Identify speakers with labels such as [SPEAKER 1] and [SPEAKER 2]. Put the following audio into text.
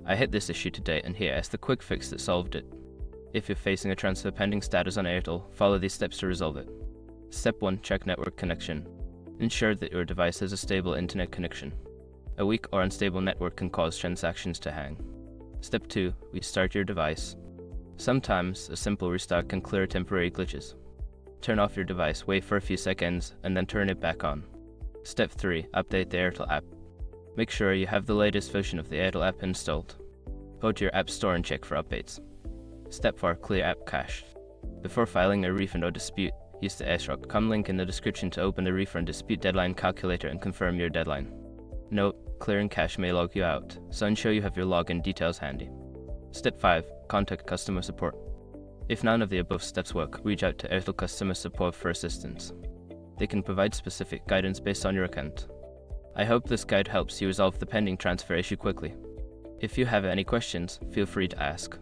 [SPEAKER 1] I hit this issue today and here is the quick fix that solved it. If you're facing a transfer pending status on Airtel, follow these steps to resolve it. Step 1. Check network connection. Ensure that your device has a stable internet connection. A weak or unstable network can cause transactions to hang. Step 2. Restart your device. Sometimes, a simple restart can clear temporary glitches. Turn off your device, wait for a few seconds, and then turn it back on. Step 3. Update the Airtel app. Make sure you have the latest version of the Airtel app installed. Go to your app store and check for updates. Step 4. Clear app cache. Before filing a refund or dispute, use the airshop.com link in the description to open the refund dispute deadline calculator and confirm your deadline. Note, clearing cache may log you out, so ensure you have your login details handy. Step 5. Contact customer support. If none of the above steps work, reach out to Airtel customer support for assistance. They can provide specific guidance based on your account. I hope this guide helps you resolve the pending transfer issue quickly. If you have any questions, feel free to ask.